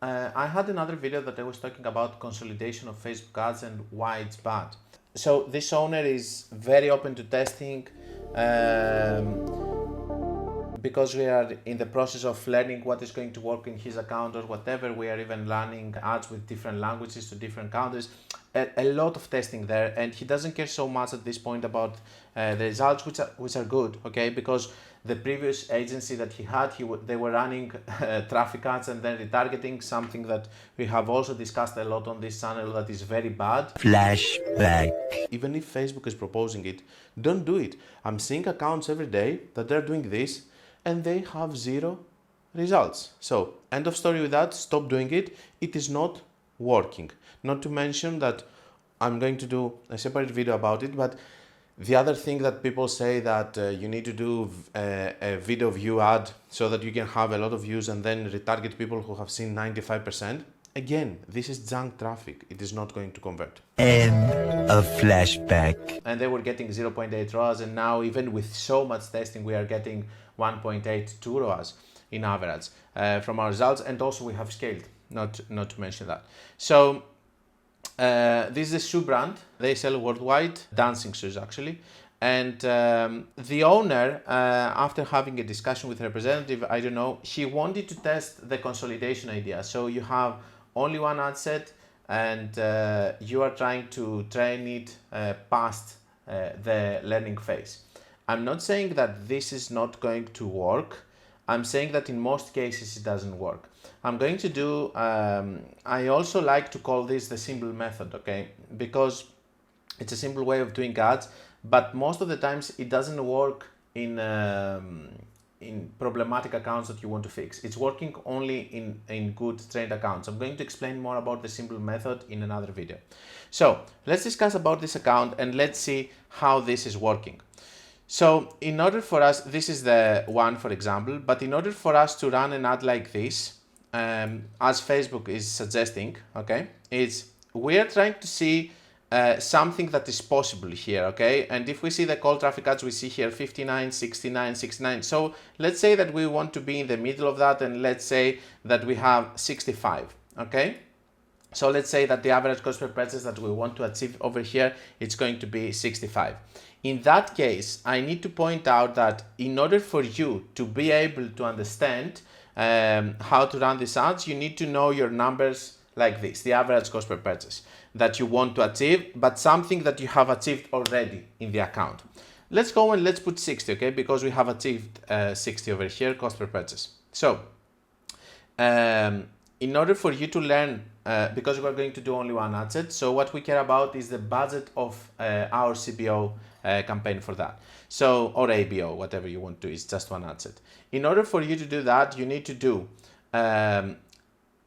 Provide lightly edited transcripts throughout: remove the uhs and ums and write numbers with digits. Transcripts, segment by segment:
I had another video that I was talking about consolidation of Facebook ads and why it's bad. So this owner is very open to testing because we are in the process of learning what is going to work in his account or whatever. We are even running ads with different languages to different countries. A lot of testing there, and he doesn't care so much at this point about the results, which are good, okay? Because the previous agency that he had, they were running traffic ads and then retargeting, something that we have also discussed a lot on this channel that is very bad. Flashback. Even if Facebook is proposing it, don't do it. I'm seeing accounts every day that they're doing this and they have zero results. So end of story with that, stop doing it. It is not working. Not to mention that I'm going to do a separate video about it, but the other thing that people say that you need to do a video view ad so that you can have a lot of views and then retarget people who have seen 95%. Again, this is junk traffic. It is not going to convert. End of flashback. And they were getting 0.8 ROAS, and now even with so much testing, we are getting 1.82 ROAS in average from our results, and also we have scaled, not to mention that. So this is a shoe brand. They sell worldwide, dancing shoes actually. And the owner, after having a discussion with a representative, I don't know, he wanted to test the consolidation idea. So you have only one ad set and you are trying to train it past the learning phase. I'm not saying that this is not going to work. I'm saying that in most cases it doesn't work. I'm going to do, I also like to call this the simple method, okay? Because it's a simple way of doing ads, but most of the times it doesn't work in problematic accounts that you want to fix. It's working only in good trained accounts. I'm going to explain more about the simple method in another video. So let's discuss about this account and let's see how this is working. So in order for us, this is the one, for example, but in order for us to run an ad like this, as Facebook is suggesting, okay, we are trying to see something that is possible here, okay? And if we see the cold traffic ads, we see here 59, 69, 69. So let's say that we want to be in the middle of that, and let's say that we have 65, okay? So let's say that the average cost per purchase that we want to achieve over here, it's going to be 65. In that case, I need to point out that in order for you to be able to understand how to run these ads, you need to know your numbers like this, the average cost per purchase that you want to achieve, but something that you have achieved already in the account. Let's go and let's put 60, okay, because we have achieved 60 over here, cost per purchase. So in order for you to learn, because we're going to do only one ad set, so what we care about is the budget of our CBO campaign for that. So, or ABO, whatever you want to, it's just one ad set. In order for you to do that, you need to do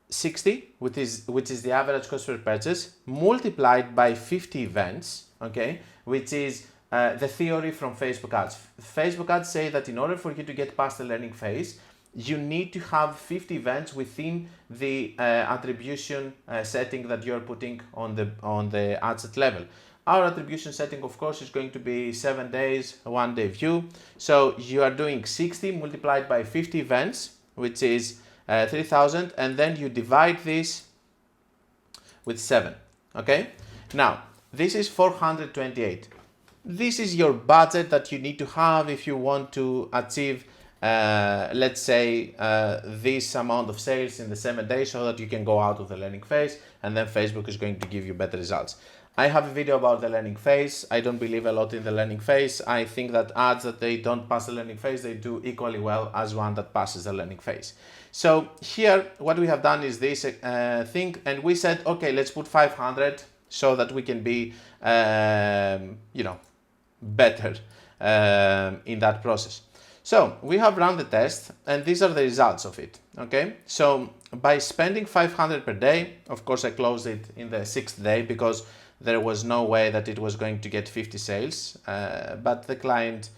60, which is the average cost per purchase, multiplied by 50 events, okay, which is the theory from Facebook ads. Facebook ads say that in order for you to get past the learning phase, you need to have 50 events within the attribution setting that you're putting on the ad set level. Our attribution setting, of course, is going to be 7 days, 1 day view. So you are doing 60 multiplied by 50 events, which is 3,000, and then you divide this with 7, okay? Now, this is 428. This is your budget that you need to have if you want to achieve, let's say, this amount of sales in the 7 days so that you can go out of the learning phase, and then Facebook is going to give you better results. I have a video about the learning phase. I don't believe a lot in the learning phase. I think that ads that they don't pass the learning phase, they do equally well as one that passes the learning phase. So here, what we have done is this thing, and we said, okay, let's put 500 so that we can be, better in that process. So we have run the test, and these are the results of it, okay? So by spending 500 per day, of course I closed it in the 6th day because there was no way that it was going to get 50 sales, but the client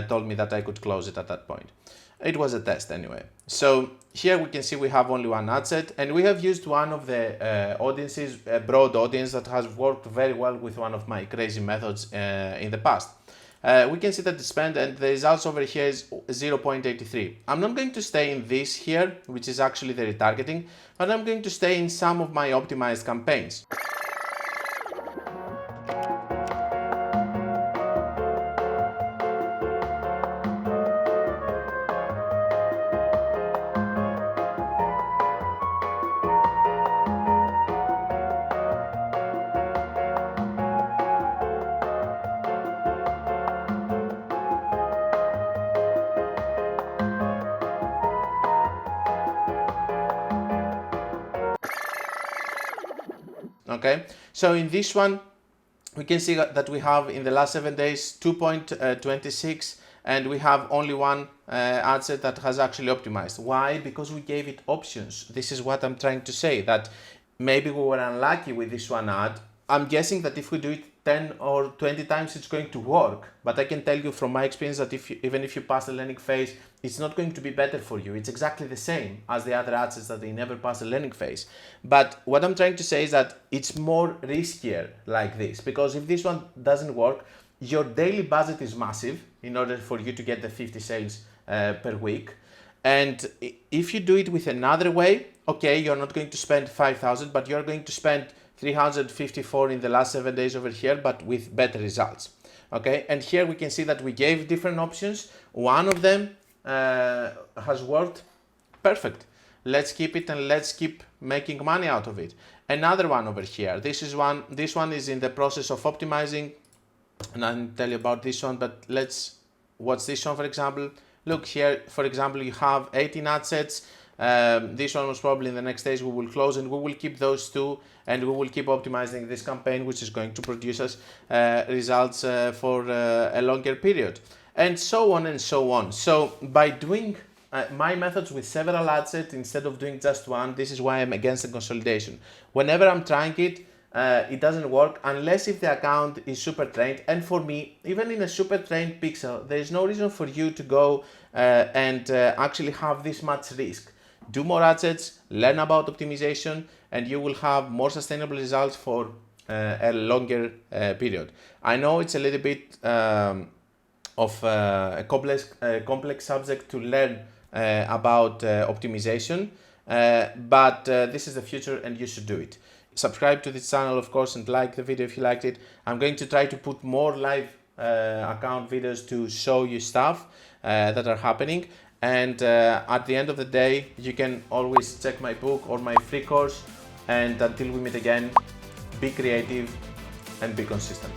told me that I could close it at that point. It was a test anyway. So here we can see we have only one ad set, and we have used one of the audiences, a broad audience that has worked very well with one of my crazy methods in the past. we can see that the spend and the results over here is 0.83. I'm not going to stay in this here, which is actually the retargeting, but I'm going to stay in some of my optimized campaigns. Okay, so in this one we can see that we have in the last 7 days 2.26 and we have only one ad set that has actually optimized. Why? Because we gave it options. This is what I'm trying to say, that maybe we were unlucky with this one ad. I'm guessing that if we do it 10 or 20 times it's going to work, but I can tell you from my experience that even if you pass the learning phase, it's not going to be better for you. It's exactly the same as the other ads that they never pass the learning phase. But what I'm trying to say is that it's more riskier like this, because if this one doesn't work, your daily budget is massive in order for you to get the 50 sales per week. And if you do it with another way, okay, you're not going to spend 5,000, but you're going to spend 354 in the last 7 days over here, but with better results. Okay, and here we can see that we gave different options. One of them has worked perfect. Let's keep it and let's keep making money out of it. Another one over here. This one is in the process of optimizing, and I'll tell you about this one, but let's watch this one for example. Look here, for example, you have 18 ad sets. This one was probably in the next days we will close, and we will keep those two, and we will keep optimizing this campaign, which is going to produce us results for a longer period, and so on and so on. So by doing my methods with several ad sets instead of doing just one, this is why I'm against the consolidation. Whenever I'm trying it, it doesn't work unless if the account is super trained. And for me, even in a super trained pixel, there is no reason for you to go and actually have this much risk. Do more ad sets, learn about optimization, and you will have more sustainable results for a longer period. I know it's a little bit of a complex subject to learn about optimization, but this is the future and you should do it. Subscribe to this channel, of course, and like the video if you liked it. I'm going to try to put more live account videos to show you stuff that are happening. And at the end of the day, you can always check my book or my free course. And until we meet again, be creative and be consistent.